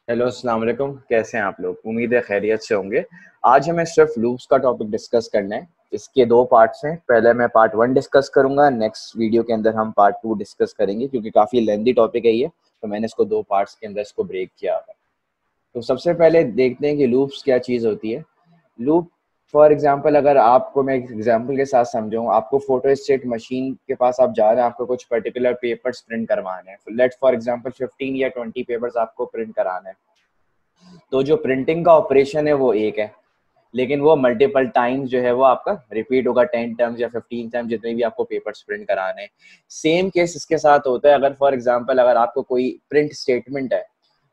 Hello, अस्सलाम वालेकुम। कैसे हैं आप लोग? उम्मीद है खैरियत से होंगे। आज हमें सिर्फ लूप्स का टॉपिक डिस्कस करना है। इसके दो पार्ट्स हैं। पहले मैं पार्ट 1 डिस्कस करूंगा, नेक्स्ट वीडियो के अंदर हम पार्ट 2 डिस्कस करेंगे क्योंकि काफ़ी लेंदी टॉपिक है ये, तो मैंने इसको दो पार्ट्स के अंदर इसको ब्रेक किया है। तो सबसे पहले देखते हैं कि लूप्स क्या चीज़ होती है। लूप फॉर एग्जांपल, अगर आपको मैं एक एग्जांपल के साथ समझाऊं, आपको फोटोस्टेट मशीन के पास आप जा रहे हैं, आपको कुछ पर्टिकुलर पेपर्स प्रिंट करवाने हैं। लेट फॉर एग्जांपल 15 या 20 पेपर्स आपको प्रिंट कराना है। तो जो प्रिंटिंग का ऑपरेशन है वो एक है, लेकिन वो मल्टीपल टाइम्स जो है वो आपका रिपीट होगा, 10 टाइम्स या 15 टाइम्स, जितने भी आपको पेपर्स प्रिंट कराने हैं। सेम केस इसके साथ होता है। अगर फॉर एग्जांपल अगर आपको कोई प्रिंट स्टेटमेंट है,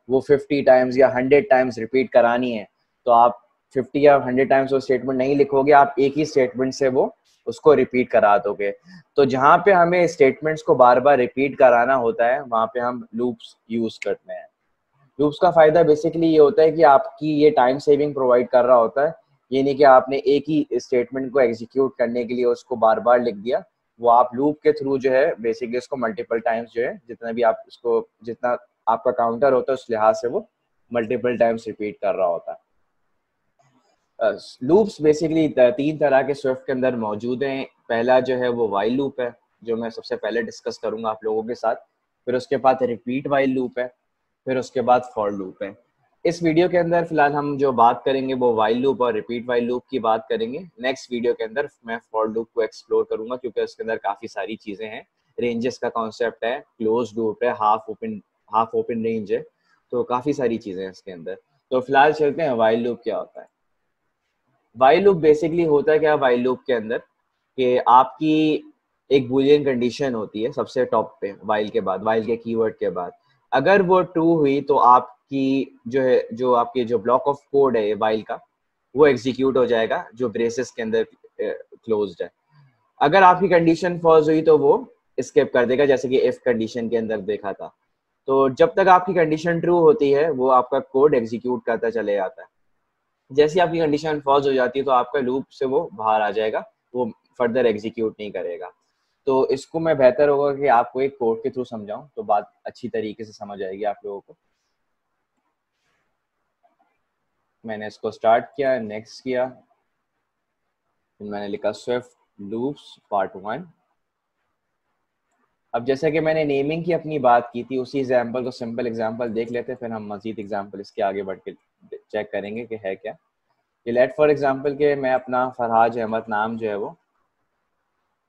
वो 50 टाइम्स या 100 टाइम्स रिपीट करानी है, तो आप 50 या 100 टाइम्स वो स्टेटमेंट नहीं लिखोगे, आप एक ही स्टेटमेंट से वो उसको रिपीट करा दोगे। तो जहाँ पे हमें स्टेटमेंट्स को बार बार रिपीट कराना होता है, वहाँ पे हम लूप्स यूज करते हैं। लूप्स का फायदा बेसिकली ये होता है कि आपकी ये टाइम सेविंग प्रोवाइड कर रहा होता है। ये नहीं कि आपने एक ही स्टेटमेंट को एग्जीक्यूट करने के लिए उसको बार बार लिख दिया। वो आप लूप के थ्रू जो है बेसिकली उसको मल्टीपल टाइम्स जो है, जितना भी आप उसको, जितना आपका काउंटर होता है उस लिहाज से वो मल्टीपल टाइम्स रिपीट कर रहा होता है। लूप्स बेसिकली तीन तरह के स्विफ्ट के अंदर मौजूद हैं। पहला जो है वो वाइल लूप है, जो मैं सबसे पहले डिस्कस करूंगा आप लोगों के साथ। फिर उसके बाद रिपीट वाइल लूप है। फिर उसके बाद फॉर लूप है। इस वीडियो के अंदर फिलहाल हम जो बात करेंगे वो वाइल लूप और रिपीट वाइल लूप की बात करेंगे। नेक्स्ट वीडियो के अंदर मैं फॉर लूप को एक्सप्लोर करूंगा क्योंकि उसके अंदर काफ़ी सारी चीज़ें हैं। रेंजेस का कॉन्सेप्ट है, क्लोज लूप है, हाफ ओपन रेंज है, तो काफ़ी सारी चीज़ें हैं इसके अंदर। तो फिलहाल चलते हैं वाइल लूप क्या होता है। वाइल लूप बेसिकली होता है क्या वाइल लूप के अंदर, कि आपकी एक बुलियन कंडीशन होती है सबसे टॉप पे, वाइल के बाद, वाइल के कीवर्ड के बाद। अगर वो ट्रू हुई तो आपकी जो है, जो आपके जो ब्लॉक ऑफ कोड है वाइल का, वो एग्जीक्यूट हो जाएगा जो ब्रेसेस के अंदर क्लोज्ड है। अगर आपकी कंडीशन फॉल्स हुई तो वो स्किप कर देगा, जैसे कि इफ कंडीशन के अंदर देखा था। तो जब तक आपकी कंडीशन ट्रू होती है वो आपका कोड एग्जीक्यूट करता चले जाता है। जैसी आपकी कंडीशन फॉल्स हो जाती है तो आपका लूप से वो बाहर आ जाएगा, वो फर्दर एग्जीक्यूट नहीं करेगा। तो इसको मैं बेहतर होगा कि आपको एक कोड के थ्रू समझाऊं तो बात अच्छी तरीके से समझ आएगी आप लोगों को। मैंने इसको स्टार्ट किया, नेक्स्ट किया, फिर मैंने लिखा स्विफ्ट लूप्स पार्ट 1। अब जैसा कि मैंने नेमिंग की अपनी बात की थी, उसी एग्जांपल को सिंपल एग्जांपल देख लेते हैं, फिर हम मजीद एग्जांपल इसके आगे बढ़ के चेक करेंगे कि है क्या। कि लेट फॉर एग्जांपल के मैं अपना फरहाज अहमद नाम जो है वो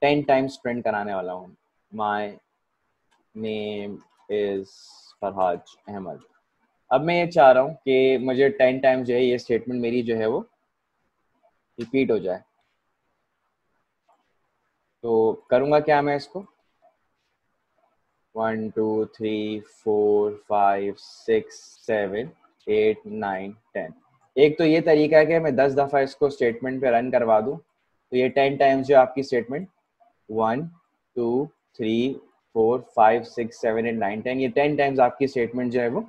10 टाइम्स प्रिंट कराने वाला हूँ। My name is Farhaz Ahmed. अब मैं ये चाह रहा हूँ कि मुझे 10 टाइम्स जो है ये स्टेटमेंट मेरी जो है वो रिपीट हो जाए। तो करूँगा क्या मैं इसको, 1 2 3 4 5 6 7 8 9 10। एक तो ये तरीका है कि मैं 10 दफ़ा इसको स्टेटमेंट पे रन करवा दूँ, तो ये 10 टाइम्स जो आपकी स्टेटमेंट 1 2 3 4 5 6 7 8 9 10, ये 10 टाइम्स आपकी स्टेटमेंट जो है वो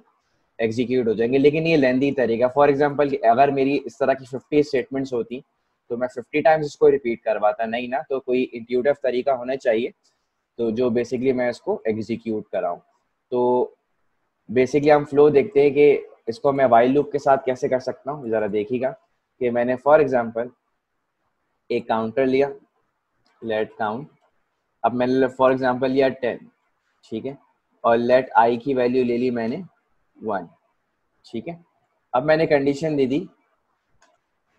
एग्जीक्यूट हो जाएंगे। लेकिन ये लेंदी तरीका, फॉर एग्जांपल अगर मेरी इस तरह की 50 स्टेटमेंट्स होती तो मैं 50 टाइम्स इसको रिपीट करवाता नहीं ना, तो कोई इंट्यूटिव तरीका होना चाहिए तो जो बेसिकली मैं इसको एग्जीक्यूट कराऊं। तो बेसिकली हम फ्लो देखते हैं कि इसको मैं वाइल लूप के साथ कैसे कर सकता हूँ, ज़रा देखिएगा। कि मैंने फॉर एग्जांपल एक काउंटर लिया, लेट काउंट। अब मैंने फॉर एग्जांपल लिया 10, ठीक है, और लेट आई की वैल्यू ले ली मैंने 1, ठीक है। अब मैंने कंडीशन दे दी,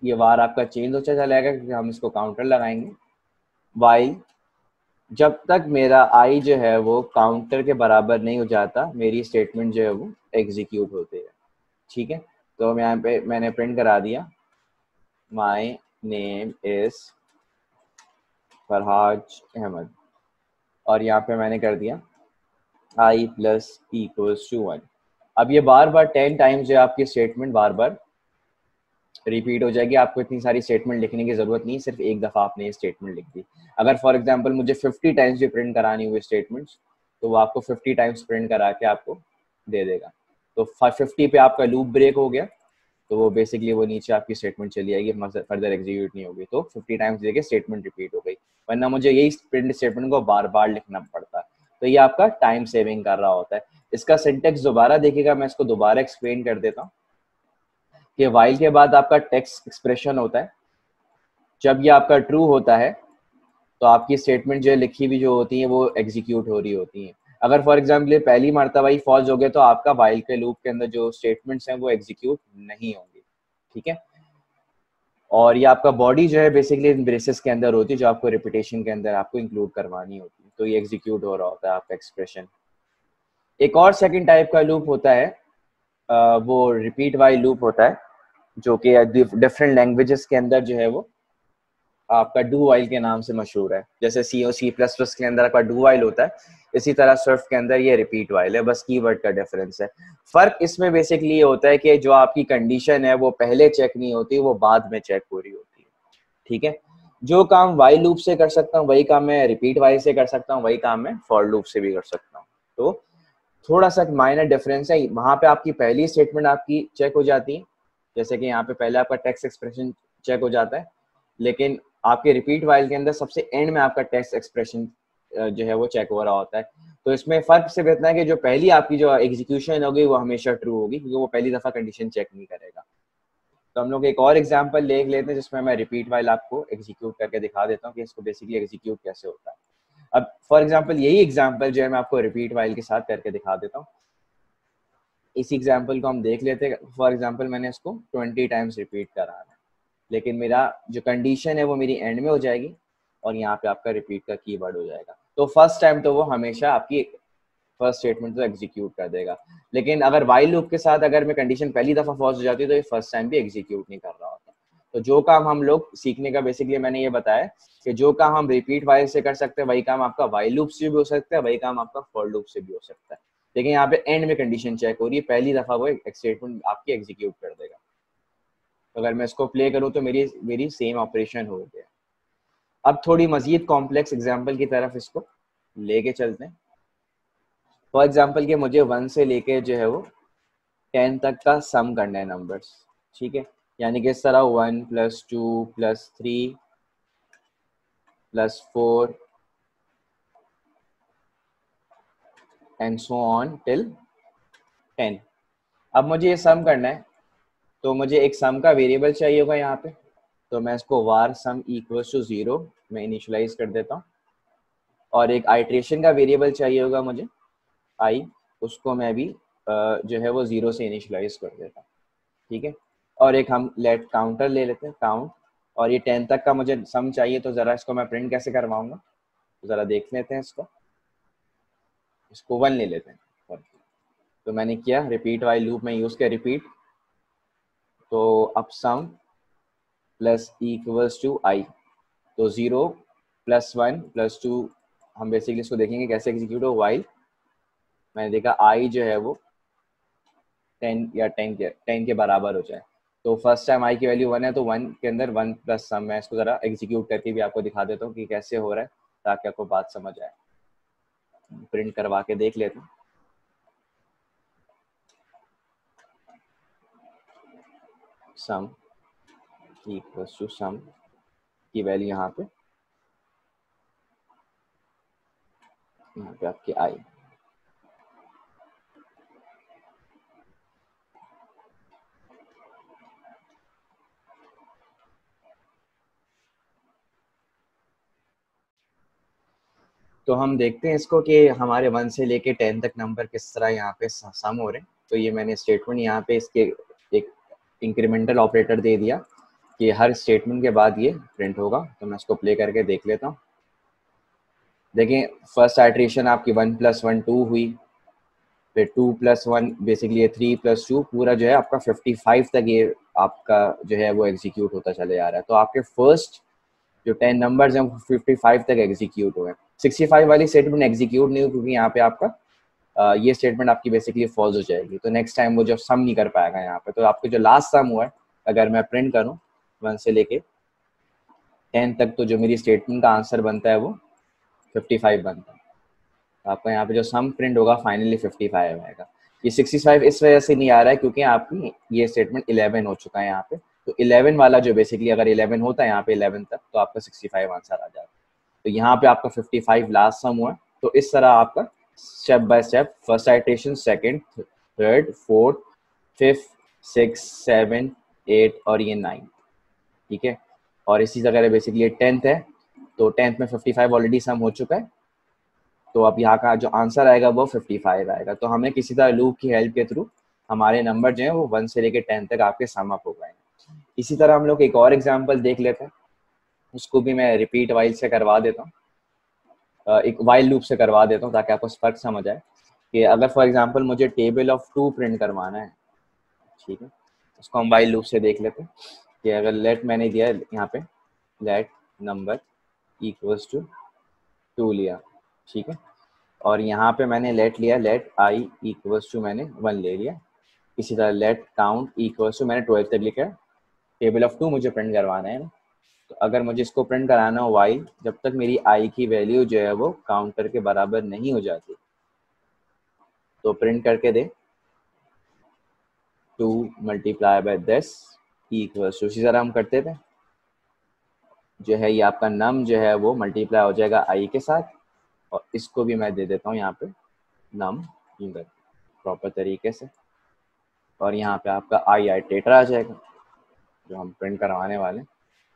ये वार आपका चेंज होता चला जाएगा क्योंकि हम इसको काउंटर लगाएंगे। वाइल जब तक मेरा आई जो है वो काउंटर के बराबर नहीं हो जाता, मेरी स्टेटमेंट जो है वो एग्जीक्यूट होती है, ठीक है। तो हम यहाँ पे मैंने प्रिंट करा दिया, my name is Farhaz Ahmed, और यहाँ पे मैंने कर दिया आई प्लस इक्वल्स टू 1। अब ये बार बार 10 टाइम्स जो आपकी स्टेटमेंट बार बार रिपीट हो जाएगी। आपको इतनी सारी स्टेटमेंट लिखने की जरूरत नहीं, सिर्फ एक दफ़ा आपने ये स्टेटमेंट लिख दी। अगर फॉर एग्जांपल मुझे 50 टाइम्स भी प्रिंट करानी हुई स्टेटमेंट्स, तो वो आपको 50 टाइम्स प्रिंट करा के आपको दे देगा। तो 50 पे आपका लूप ब्रेक हो गया, तो वो बेसिकली वो नीचे आपकी स्टेटमेंट चली आएगी, फर्दर एग्जीक्यूट नहीं होगी। तो 50 टाइम्स देके स्टेटमेंट रिपीट हो गई, वरना मुझे यही प्रिंट स्टेटमेंट को बार बार लिखना पड़ता है। तो ये आपका टाइम सेविंग कर रहा होता है। इसका सिंटेक्स दोबारा देखिएगा, मैं इसको दोबारा एक्सप्लेन कर देता हूँ कि वाइल के बाद आपका टेक्स्ट एक्सप्रेशन होता है। जब ये आपका ट्रू होता है तो आपकी स्टेटमेंट जो लिखी हुई जो होती है वो एग्जीक्यूट हो रही होती है। अगर फॉर एग्जाम्पल ये पहली मरतबा ही फॉल्स हो गया तो आपका वाइल के लूप के अंदर जो स्टेटमेंट्स हैं वो एग्जीक्यूट नहीं होंगी, ठीक है। और ये आपका बॉडी जो है बेसिकली इन ब्रेसेस के अंदर होती है, जो आपको रिपीटेशन के अंदर आपको इंक्लूड करवानी होती है, तो ये एग्जीक्यूट हो रहा होता है आपका एक्सप्रेशन। एक और सेकंड टाइप का लूप होता है, वो रिपीट वाइल लूप होता है, जो कि डिफरेंट लैंग्वेजेस के अंदर जो है वो आपका डू वाइल के नाम से मशहूर है। जैसे सी और सी प्लस प्लस के अंदर आपका डू वाइल होता है, इसी तरह स्विफ्ट के अंदर ये रिपीट वाइल है, बस कीवर्ड का डिफरेंस है। फर्क इसमें बेसिकली ये होता है कि जो आपकी कंडीशन है वो पहले चेक नहीं होती, वो बाद में चेक हो रही होती है, ठीक है। जो काम वाइल लूप से कर सकता हूँ वही काम मैं रिपीट वाइल से कर सकता हूँ, वही काम मैं फॉर लूप से भी कर सकता हूँ। तो थोड़ा सा माइनर डिफरेंस है, वहां पे आपकी पहली स्टेटमेंट आपकी चेक हो जाती है, जैसे कि यहाँ पे पहले आपका टेक्स्ट एक्सप्रेशन चेक हो जाता है, लेकिन आपके रिपीट वाइल के अंदर सबसे एंड में आपका टेक्स्ट एक्सप्रेशन जो है वो चेक हो रहा होता है। तो इसमें फर्क सिर्फ इतना है कि जो पहली आपकी जो एग्जीक्यूशन होगी वो हमेशा ट्रू होगी, क्योंकि वो पहली दफा कंडीशन चेक नहीं करेगा। तो हम लोग एक और एग्जांपल देख लेते हैं जिसमें मैं रिपीट वाइल आपको एग्जीक्यूट करके दिखा देता हूँ कि इसको बेसिकली एग्जीक्यूट कैसे होता है। अब फॉर एग्जांपल यही एग्जांपल जो है मैं आपको रिपीट वाइल के साथ करके दिखा देता हूँ। इस एग्जांपल को हम देख लेते हैं। फॉर एग्जांपल मैंने इसको 20 टाइम्स रिपीट करा है, लेकिन मेरा जो कंडीशन है वो मेरी एंड में हो जाएगी और यहाँ पे आपका रिपीट का कीवर्ड हो जाएगा। तो फर्स्ट टाइम तो वो हमेशा आपकी फर्स्ट स्टेटमेंट तो एग्जीक्यूट कर देगा, लेकिन अगर वाइल लूप के साथ अगर मैं कंडीशन पहली दफा फॉल्स हो जाती है तो ये फर्स्ट टाइम भी एग्जीक्यूट नहीं कर रहा होता। तो जो काम हम लोग सीखने का बेसिकली मैंने ये बताया कि जो काम हम रिपीट वाइल से कर सकते हैं वही काम आपका वाइल लूप से भी हो सकता है, वही काम आपका फॉर लूप से भी हो सकता है। लेकिन यहाँ पे एंड में कंडीशन चेक हो रही है, पहली दफा वो स्टेटमेंट आपकी एग्जीक्यूट कर देगा। तो अगर मैं इसको प्ले करूँ तो मेरी सेम ऑपरेशन हो गया। अब थोड़ी मजीद कॉम्प्लेक्स एग्जाम्पल की तरफ इसको लेके चलते हैं। फॉर एग्जाम्पल कि मुझे 1 से लेके जो है वो 10 तक का सम करना है नंबर्स, ठीक है। यानी कि इस तरह 1 + 2 + 3 + 4 एंड सो ऑन टिल 10। अब मुझे ये सम करना है तो मुझे एक सम का वेरिएबल चाहिए होगा यहाँ पे, तो मैं इसको var sum = 0 में इनिशियलाइज कर देता हूँ। और एक आइट्रेशन का वेरिएबल चाहिए होगा मुझे i, उसको मैं भी जो है वो 0 से इनिशियलाइज कर देता हूँ, ठीक है। और एक हम लेट काउंटर ले लेते हैं, काउंट। और ये 10 तक का मुझे सम चाहिए, तो ज़रा इसको मैं प्रिंट कैसे करवाऊंगा, तो ज़रा देख लेते हैं इसको 1 ले लेते हैं। तो मैंने किया रिपीट वाइल लूप में यूज़ किया रिपीट, तो अब सम प्लस = i, तो 0 + 1 + 2 हम बेसिकली इसको देखेंगे कैसे एग्जीक्यूट हो। वाइल मैंने देखा i जो है वो 10 या 10 के बराबर हो जाए, तो फर्स्ट टाइम i की वैल्यू 1 है, तो 1 के अंदर 1 + सम। मैं इसको ज़रा एग्जीक्यूट करके भी आपको दिखा देता हूँ कि कैसे हो रहा है, ताकि आपको बात समझ आए। प्रिंट करवा के देख लेते हैं। सम = सम की वैल्यू यहाँ पे आपकी i। तो हम देखते हैं इसको कि हमारे 1 से लेके 10 तक नंबर किस तरह यहाँ पे सम हो रहे हैं। तो ये मैंने स्टेटमेंट यहाँ पे इसके एक इंक्रीमेंटल ऑपरेटर दे दिया कि हर स्टेटमेंट के बाद ये प्रिंट होगा। तो मैं इसको प्ले करके देख लेता हूँ। देखें फर्स्ट आइट्रेशन आपकी 1 + 1 2 हुई, फिर 2 + 1 बेसिकली ये 3 + 2 पूरा जो है आपका 55 तक ये आपका जो है वो एग्जीक्यूट होता चले जा रहा है। तो आपके फर्स्ट जो 10 नंबर्स हैं वो 55 तक एग्जीक्यूट हुए। 65 वाली स्टेटमेंट एग्जीक्यूट नहीं हुई क्योंकि यहाँ पे आपका ये स्टेटमेंट आपकी बेसिकली फॉल्स हो जाएगी। तो नेक्स्ट टाइम वो जो सम नहीं कर पाएगा यहाँ पे। तो आपको जो लास्ट सम हुआ है, अगर मैं प्रिंट करूँ 1 से लेके 10 तक, तो जो मेरी स्टेटमेंट का आंसर बनता है वो 55 बनता है। आपका यहाँ पे जो सम प्रिंट होगा फाइनली 55 आएगा। ये 65 इस वजह से नहीं आ रहा है क्योंकि आपकी ये स्टेटमेंट 11 हो चुका है यहाँ पे। तो 11 वाला जो बेसिकली अगर 11 होता है यहाँ पे 11 तक, तो आपका 65 आंसर आ जाता है। तो यहाँ पे आपका 55 लास्ट सम हुआ, तो इस तरह आपका step by step, first iteration, second, third, fourth, fifth, six, seven, eight और ये 9, ठीक है। और इसी जगह बेसिकली 10th है, तो 10th में 55 ऑलरेडी सम हो चुका है, तो अब यहाँ का जो आंसर आएगा वो 55 आएगा। तो हमें किसी तरह लूप की हेल्प के थ्रू हमारे नंबर जो है वो 1 से लेकर 10 तक आपके सम अप हो गए। इसी तरह हम लोग एक और एग्जांपल देख लेते हैं, उसको भी मैं रिपीट वाइल से करवा देता हूँ, एक वाइल लूप से करवा देता हूँ ताकि आपको फर्क समझ आए कि अगर फॉर एग्जांपल मुझे टेबल ऑफ 2 प्रिंट करवाना है, ठीक है, उसको हम वाइल लूप से देख लेते हैं कि अगर लेट मैंने दिया यहाँ पे लेट नंबर इक्वल्स टू 2 लिया, ठीक है, और यहाँ पे मैंने लेट लिया लेट आई इक्वल्स टू मैंने 1 ले लिया। इसी तरह लेट काउंट इक्वल्स टू मैंने 12 तक लिखा है, टेबल ऑफ 2 मुझे प्रिंट करवाना है ना, तो अगर मुझे इसको प्रिंट कराना हो वाइल, जब तक मेरी आई की वैल्यू जो है वो काउंटर के बराबर नहीं हो जाती, तो प्रिंट करके दे 2 मल्टीप्लाई बाय 10 इक्वल्स टू, इसी तरह हम करते थे, जो है ये आपका नम जो है वो मल्टीप्लाई हो जाएगा आई के साथ, और इसको भी मैं दे देता हूँ यहाँ पे नम प्रॉपर तरीके से, और यहाँ पे आपका आई टेट्रा आ जाएगा जो हम प्रिंट करवाने वाले।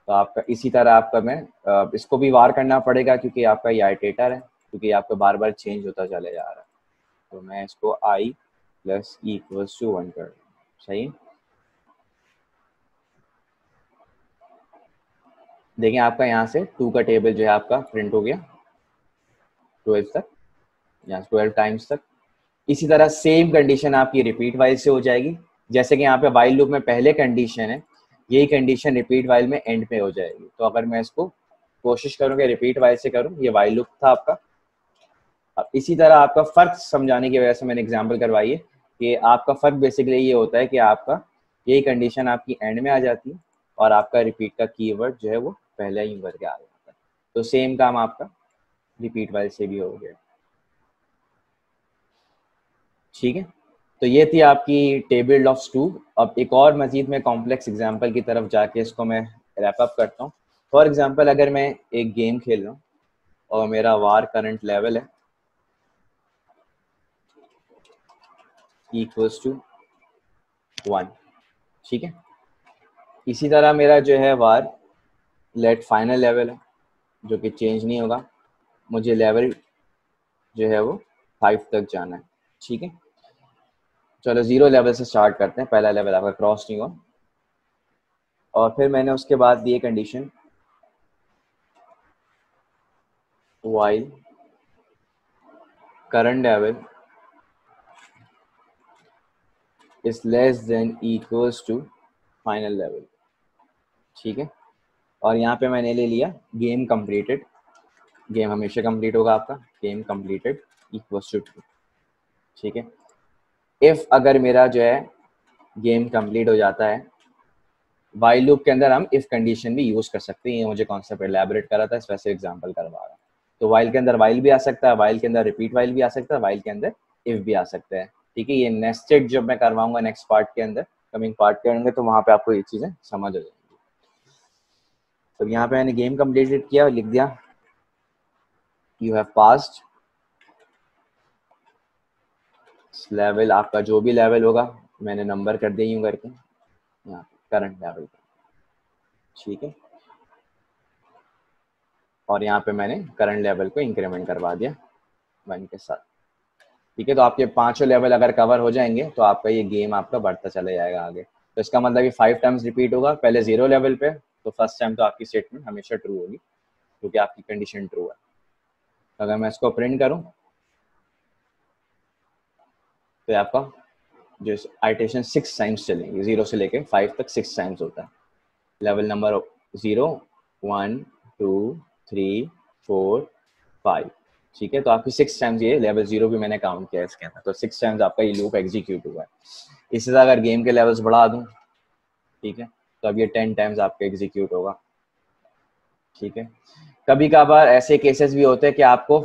तो आपका इसी तरह आपका मैं इसको भी वार करना पड़ेगा क्योंकि आपका ये आइटेटर है, क्योंकि आपका बार बार चेंज होता चले जा रहा है, तो मैं इसको आई प्लस इक्वल्स टू 1 कर दूँ, सही। देखिए आपका यहाँ से 2 का टेबल जो है आपका प्रिंट हो गया 12 तक, यहाँ 12 टाइम्स तक। इसी तरह सेम कंडीशन आपकी रिपीट वाइल से हो जाएगी, जैसे कि यहाँ पे वाइल लूप में पहले कंडीशन है, यही कंडीशन रिपीट वाइल में एंड पे हो जाएगी। तो अगर मैं इसको कोशिश करूँ कि रिपीट वाइल से करूँ, ये वाइल लूप था आपका। अब इसी तरह आपका फर्क समझाने की वजह से मैंने एग्जाम्पल करवाई है कि आपका फर्क बेसिकली ये होता है कि आपका यही कंडीशन आपकी एंड में आ जाती है और आपका रिपीट का कीवर्ड जो है वो पहले ही भर के आ जाता है। तो सेम काम आपका रिपीट वाइल से भी हो गया, ठीक है। तो ये थी आपकी टेबल ऑफ 2। अब एक और मजीद में कॉम्प्लेक्स एग्जांपल की तरफ जाके इसको मैं रैप अप करता हूँ। फॉर एग्जांपल अगर मैं एक गेम खेल रहा हूँ और मेरा वार करंट लेवल है इक्वल्स टू 1, ठीक है। इसी तरह मेरा जो है वार लेट फाइनल लेवल है जो कि चेंज नहीं होगा, मुझे लेवल जो है वो 5 तक जाना है, ठीक है। चलो 0 लेवल से स्टार्ट करते हैं, पहला लेवल आपका क्रॉस नहीं हुआ, और फिर मैंने उसके बाद दिए condition while current level is less than equals to final level, ठीक है। और यहाँ पे मैंने ले लिया गेम कंप्लीटेड, गेम हमेशा कंप्लीट होगा आपका, गेम कंप्लीटेड इक्वल्स टू 2, ठीक है। इफ अगर मेरा जो है गेम कंप्लीट हो जाता है, वाइल लूप के अंदर हम इफ कंडीशन भी यूज कर सकते हैं, ये मुझे कॉन्सेप्ट एलैबोरेट करा था, स्पेसिफिक एग्जांपल करवा रहा हूं। तो वाइल के अंदर वाइल भी आ सकता है, वाइल के अंदर रिपीट वाइल भी आ सकता है, वाइल के अंदर इफ भी आ सकता है, ठीक है। ये नेस्टेड जब मैं करवाऊंगा नेक्स्ट पार्ट के अंदर, कमिंग पार्ट के अंदर, तो वहां पे आपको ये चीजें समझ आ जाएंगी। तो यहाँ पे मैंने गेम कंप्लीटेड किया और लिख दिया यू हैव पास्ड लेवल, आपका जो भी लेवल होगा मैंने नंबर कर दिया यूं करके यहाँ करंट लेवल, ठीक है। और यहाँ पे मैंने करंट लेवल को इंक्रीमेंट करवा दिया 1 के साथ, ठीक है। तो आपके 5 लेवल अगर कवर हो जाएंगे तो आपका ये गेम आपका बढ़ता चला जाएगा आगे। तो इसका मतलब ये 5 टाइम्स रिपीट होगा, पहले 0 लेवल पे, तो फर्स्ट टाइम तो आपकी स्टेटमेंट हमेशा ट्रू होगी क्योंकि आपकी कंडीशन ट्रू है। तो अगर मैं इसको प्रिंट करूँ तो आपका जो आइटेशन 6 टाइम्स चलेंगे, 0 से लेके 5 तक 6 टाइम्स होता है। लेवल नंबर 0, 1, 2, 3, 4, 5, ठीक है। तो आपकी 6 टाइम्स ये लेवल 0 भी मैंने काउंट किया इसके अंदर, तो 6 टाइम्स आपका ये लूप एग्जीक्यूट हुआ है। इसी तरह अगर गेम के लेवल्स बढ़ा दूं, ठीक है, तो अब ये 10 टाइम्स आपका एग्जीक्यूट होगा, ठीक है। कभी कभार ऐसे केसेस भी होते हैं कि आपको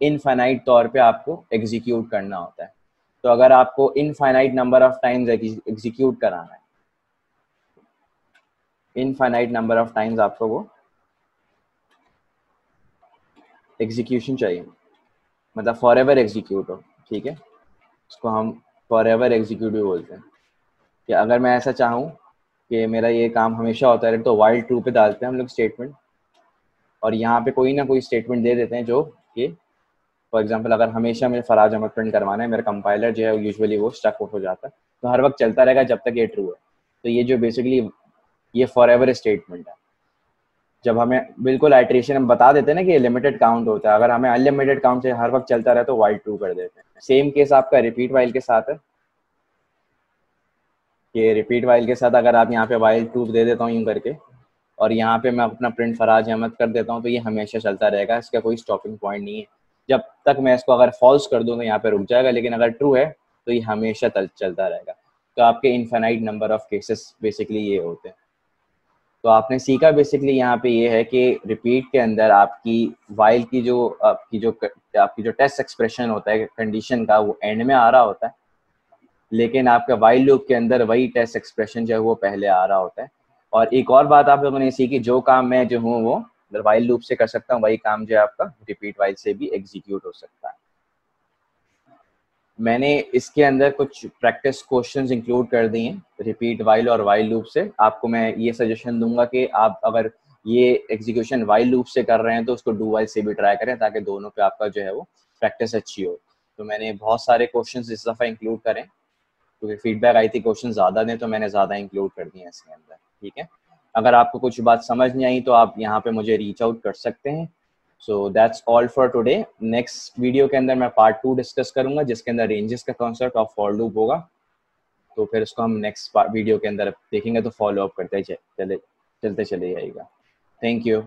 इनफाइनाइट तौर पे आपको एग्जीक्यूट करना होता है। तो अगर आपको infinite number of times execute कराना है, इनफाइनाइट नंबर ऑफ टाइम्स आपको वो एग्जीक्यूशन चाहिए, मतलब फॉर एवर एग्जीक्यूट हो, ठीक है, उसको हम फॉर एवर एग्जीक्यूट भी बोलते हैं। कि अगर मैं ऐसा चाहूँ कि मेरा ये काम हमेशा होता रहे तो वाइल ट्रू पे डालते हैं हम लोग स्टेटमेंट, और यहाँ पे कोई ना कोई स्टेटमेंट दे देते हैं जो कि फॉर एग्जांपल अगर हमेशा मुझे फराज अहमद प्रिंट करवाना है, मेरा कंपाइलर जो है यूजुअली वो स्टक हो जाता है, तो हर वक्त चलता रहेगा जब तक ये ट्रू है। तो ये जो बेसिकली ये फॉर एवर स्टेटमेंट है। जब हमें बिल्कुल आइट्रेशन हम बता देते हैं ना कि लिमिटेड काउंट होता है, अगर हमें अनलिमिटेड काउंट से हर वक्त चलता रहे तो वाइल ट्रू कर देते हैं। सेम केस आपका रिपीट वाइल के साथ है कि रिपीट वाइल के साथ अगर आप यहाँ पे वाइल ट्रू दे देता हूँ यूँ करके, और यहाँ पे मैं अपना प्रिंट फराज अहमद कर देता हूँ, तो ये हमेशा चलता रहेगा, इसका कोई स्टॉपिंग पॉइंट नहीं है। जब तक मैं इसको अगर फॉल्स कर दूँ तो यहाँ पे रुक जाएगा, लेकिन अगर ट्रू है तो ये हमेशा चलता रहेगा। तो आपके infinite number of cases basically ये होते हैं। तो आपने सीखा बेसिकली यहाँ पे ये है कि रिपीट के अंदर आपकी वाइल की जो टेस्ट एक्सप्रेशन होता है कंडीशन का, वो एंड में आ रहा होता है, लेकिन आपका वाइल लूप के अंदर वही टेस्ट एक्सप्रेशन जो है वो पहले आ रहा होता है। और एक और बात आप लोगों ने सीखी, जो काम मैं जो हूँ वो वाइल लूप से कर सकता हूँ, वही काम जो है आपका रिपीट वाइल से भी एग्जीक्यूट हो सकता है। मैंने इसके अंदर कुछ प्रैक्टिस क्वेश्चंस इंक्लूड कर दिए हैं रिपीट वाइल और वाइल लूप से। आपको मैं ये सजेशन दूंगा कि आप अगर ये एग्जीक्यूशन वाइल लूप से कर रहे हैं तो उसको डू वाइल से भी ट्राई करें, ताकि दोनों पे आपका जो है वो प्रैक्टिस अच्छी हो। तो मैंने बहुत सारे क्वेश्चंस इस दफ़ा इंक्लूड करें क्योंकि फीडबैक आई थी क्वेश्चन ज़्यादा दें, तो मैंने ज़्यादा इंक्लूड कर दिए इसके अंदर, ठीक है। अगर आपको कुछ बात समझ नहीं आई तो आप यहाँ पे मुझे रीच आउट कर सकते हैं। So that's all for today. Next video के अंदर मैं पार्ट 2 डिस्कस करूंगा जिसके अंदर रेंजेस का कॉन्सेप्ट ऑफ फॉर लूप होगा। तो फिर उसको हम नेक्स्ट वीडियो के अंदर देखेंगे, तो फॉलो अप करते चलते चले जाइएगा। Thank you.